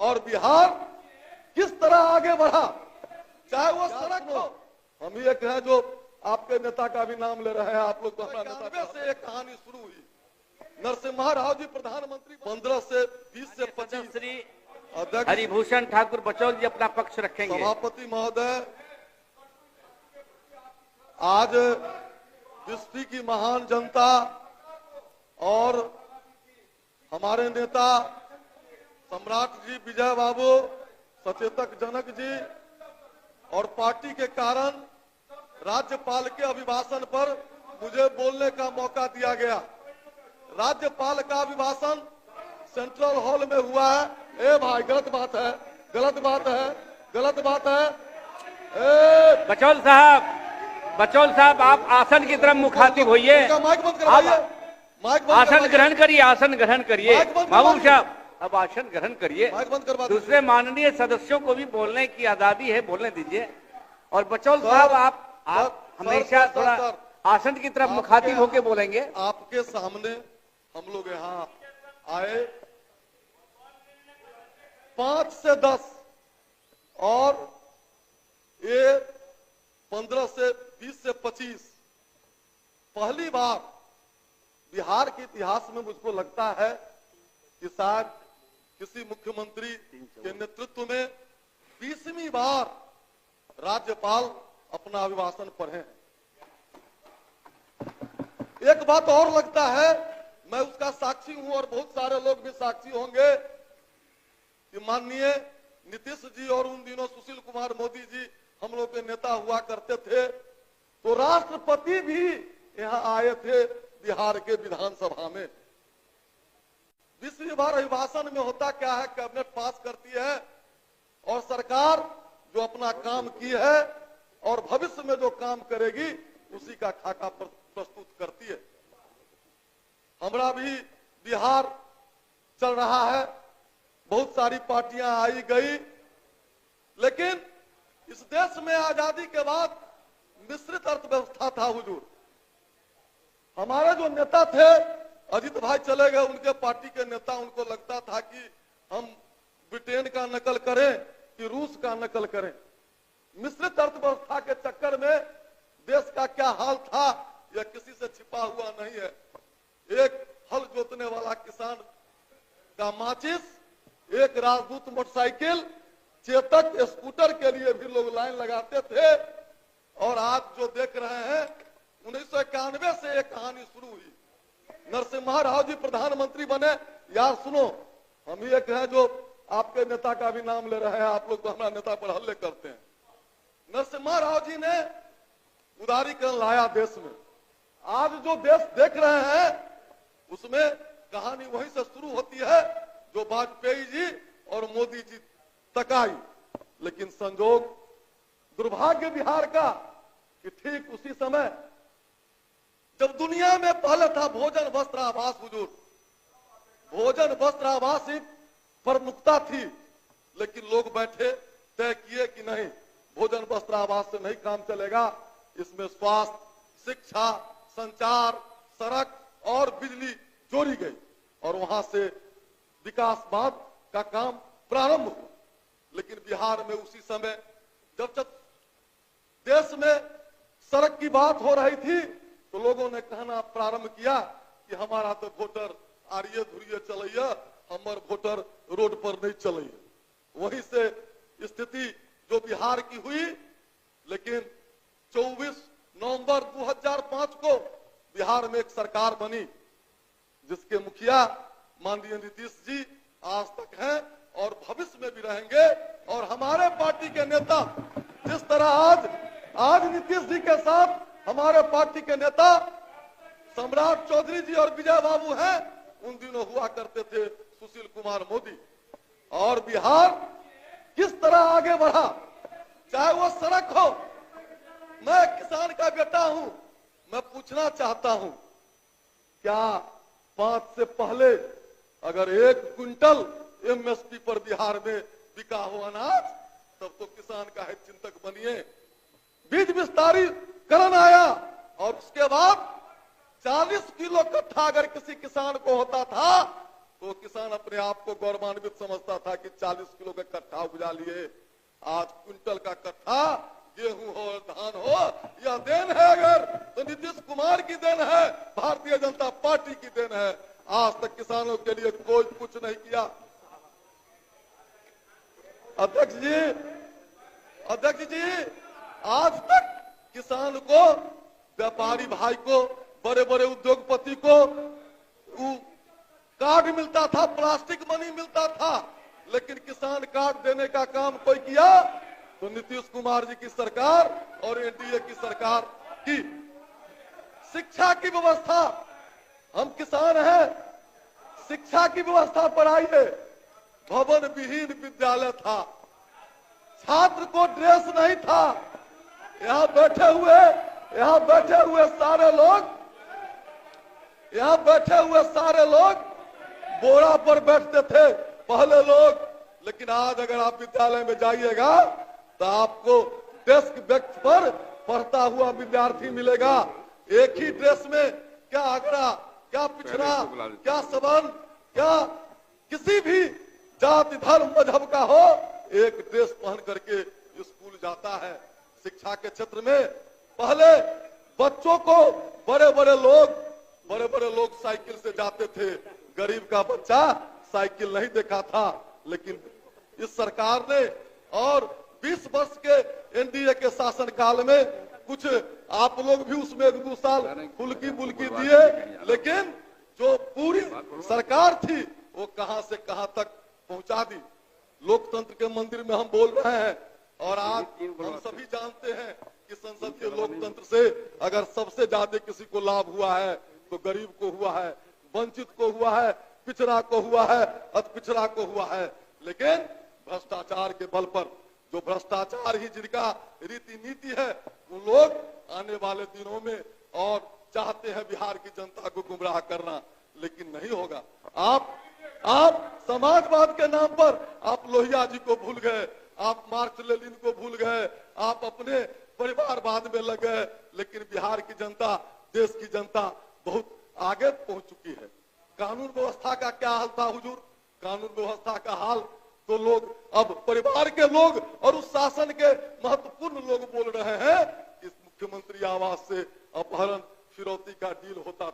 और बिहार किस तरह आगे बढ़ा, चाहे वो सड़क हो। हम ये कहें, जो आपके नेता का भी नाम ले रहे हैं आप लोग, तो हमारा नेता से एक कहानी शुरू हुई। नरसिम्हा राव जी प्रधानमंत्री 15 से 20 से 25। श्री अध्यक्ष हरिभूषण ठाकुर बचौल जी अपना पक्ष रखेंगे। सभापति महोदय, आज विश्व की महान जनता और हमारे नेता सम्राट जी विजय बाबू, सचेतक जनक जी और पार्टी के कारण राज्यपाल के अभिभाषण पर मुझे बोलने का मौका दिया गया। राज्यपाल का अभिभाषण सेंट्रल हॉल में हुआ है। ए भाई, गलत बात है, गलत बात है, गलत बात है। बचौल साहब आप आसन की तरफ मुखातिब होइए। माइक बंद करवाइए, माइक बंद आसन ग्रहण करिए, आसन ग्रहण करिए। महबूब साहब अब आसन ग्रहण करिए। माइक बंद करवा दूसरे माननीय सदस्यों को भी बोलने की आजादी है, बोलने दीजिए। और बचौल साहब आप हमेशा थोड़ा आसन की तरफ मुखातिब होके बोलेंगे। आपके सामने हम लोग यहाँ आए 5 से 10 और ये 15 से 20 से 25 पहली बार बिहार के इतिहास में मुझको लगता है कि शायद किसी मुख्यमंत्री के नेतृत्व में 20वीं बार राज्यपाल अपना अभिभाषण पढ़े। एक बात और लगता है, मैं उसका साक्षी हूं और बहुत सारे लोग भी साक्षी होंगे कि माननीय नीतीश जी और उन दिनों सुशील कुमार मोदी जी हम लोग के नेता हुआ करते थे, तो राष्ट्रपति भी यहाँ आए थे बिहार के विधानसभा में। 20वीं बार अभिभाषण में होता क्या है, कैबिनेट पास करती है और सरकार जो अपना काम की है और भविष्य में जो काम करेगी उसी का खाका प्रस्तुत करती है। हमारा भी बिहार चल रहा है, बहुत सारी पार्टियां आई गई, लेकिन इस देश में आजादी के बाद मिश्रित अर्थव्यवस्था था हुजूर। हमारे जो नेता थे, अजीत भाई चले गए, उनके पार्टी के नेता, उनको लगता था कि हम ब्रिटेन का नकल करें कि रूस का नकल करें। मिश्रित अर्थव्यवस्था के चक्कर में देश का क्या हाल था यह किसी से छिपा हुआ नहीं है। एक हल जोतने वाला किसान का माचिस, एक राजदूत मोटरसाइकिल, चेतक स्कूटर के लिए भी लोग लाइन लगाते थे। और आज जो देख रहे हैं, 1991 से एक कहानी शुरू हुई। नरसिम्हा राव जी प्रधानमंत्री बने। यार सुनो, हम ये कहें, जो आपके नेता का भी नाम ले रहे हैं आप लोग, तो हमारा नेता पर हल्ले करते हैं। नरसिम्हा राव जी ने उदारीकरण लाया देश में। आज जो देश देख रहे हैं उसमें कहानी वहीं से शुरू होती है जो वाजपेयी जी और मोदी जी तक आई। लेकिन संजोग, दुर्भाग्य बिहार का कि ठीक उसी समय जब दुनिया में पहले था भोजन वस्त्र आवास हुजूर, भोजन वस्त्र आवास ही प्रमुखता थी, लेकिन लोग बैठे तय किए कि नहीं, भोजन वस्त्र आवास से नहीं काम चलेगा, इसमें स्वास्थ्य, शिक्षा, संचार, सड़क और बिजली जोड़ी गई और वहां से विकासवाद का काम प्रारंभ हुआ। लेकिन बिहार में उसी समय जब देश में सड़क की बात हो रही थी तो लोगों ने कहना प्रारंभ किया कि हमारा तो वोटर आरिये धुरिये चलैया, हमार वोटर रोड पर नहीं चलैया। वहीं से स्थिति जो बिहार की हुई। लेकिन 24 नवंबर 2005 को बिहार में एक सरकार बनी जिसके मुखिया माननीय नीतीश जी आज तक हैं और भविष्य में भी रहेंगे। और हमारे पार्टी के नेता जिस तरह आज नीतीश जी के साथ हमारे पार्टी के नेता सम्राट चौधरी जी और विजय बाबू हैं, उन दिनों हुआ करते थे सुशील कुमार मोदी। और बिहार किस तरह आगे बढ़ा, चाहे वो सड़क हो। मैं किसान का बेटा हूं, मैं पूछना चाहता हूं, क्या 5 से पहले अगर 1 क्विंटल एमएसपी पर बिहार में बिका हो अनाज, तब तो किसान का हित चिंतक बनिए। बीज विस्तारीकरण आया और उसके बाद 40 किलो कट्ठा अगर किसी किसान को होता था तो किसान अपने आप को गौरवान्वित समझता था कि 40 किलो का कट्ठा उपजा लिए। आज क्विंटल का कट्ठा गेहूं हो धान हो, यह देन है अगर तो नीतीश कुमार की देन है, भारतीय जनता पार्टी की देन है। आज तक किसानों के लिए कोई कुछ नहीं किया। अध्यक्ष जी आज तक किसान को, व्यापारी भाई को, बड़े बड़े उद्योगपति को कार्ड मिलता था, प्लास्टिक मनी मिलता था, लेकिन किसान कार्ड देने का काम कोई किया तो नीतीश कुमार जी की सरकार और एनडीए की सरकार की। शिक्षा की व्यवस्था, हम किसान हैं, शिक्षा की व्यवस्था पढ़ाई है, भवन विहीन विद्यालय था, छात्र को ड्रेस नहीं था। यहाँ बैठे हुए सारे लोग बोरा पर बैठते थे पहले लोग, लेकिन आज अगर आप विद्यालय में जाइएगा तो आपको डेस्क बेंच पर पढ़ता हुआ विद्यार्थी मिलेगा। एक ही ड्रेस में क्या अगड़ा, क्या पिछड़ा, क्या सबन, क्या किसी भी जाति धर्म मजहब का हो, एक ड्रेस पहन करके स्कूल जाता है। शिक्षा के क्षेत्र में पहले बच्चों को बड़े बड़े लोग साइकिल से जाते थे, गरीब का बच्चा साइकिल नहीं देखा था। लेकिन इस सरकार ने और 20 वर्ष के एनडीए के शासन काल में कुछ आप लोग भी उसमें 1-2 साल फुल्की बुल्की दिए, लेकिन जो पूरी सरकार थी वो कहां से कहां तक पहुंचा दी। लोकतंत्र के मंदिर में हम बोल रहे हैं और आज हम सभी जानते हैं कि संसदीय लोकतंत्र से अगर सबसे ज्यादा किसी को लाभ हुआ है तो गरीब को हुआ है, वंचित को हुआ है, पिछड़ा को हुआ है, अति पिछड़ा को हुआ है। लेकिन भ्रष्टाचार के बल पर, जो भ्रष्टाचार ही जिनका रीति नीति है, वो लोग आने वाले दिनों में और चाहते हैं बिहार की जनता को गुमराह करना, लेकिन नहीं होगा। आप समाजवाद के नाम पर आप लोहिया जी को भूल गए, आप मार्क्स लेनिन को भूल गए, आप अपने परिवारवाद में लग गए, लेकिन बिहार की जनता, देश की जनता बहुत आगे पहुंच चुकी है। कानून व्यवस्था का क्या हाल था हुजूर? कानून व्यवस्था का हाल तो लोग अब परिवार के लोग और उस शासन के महत्वपूर्ण लोग बोल रहे हैं कि मुख्यमंत्री आवास से अपहरण फिरौती का डील होता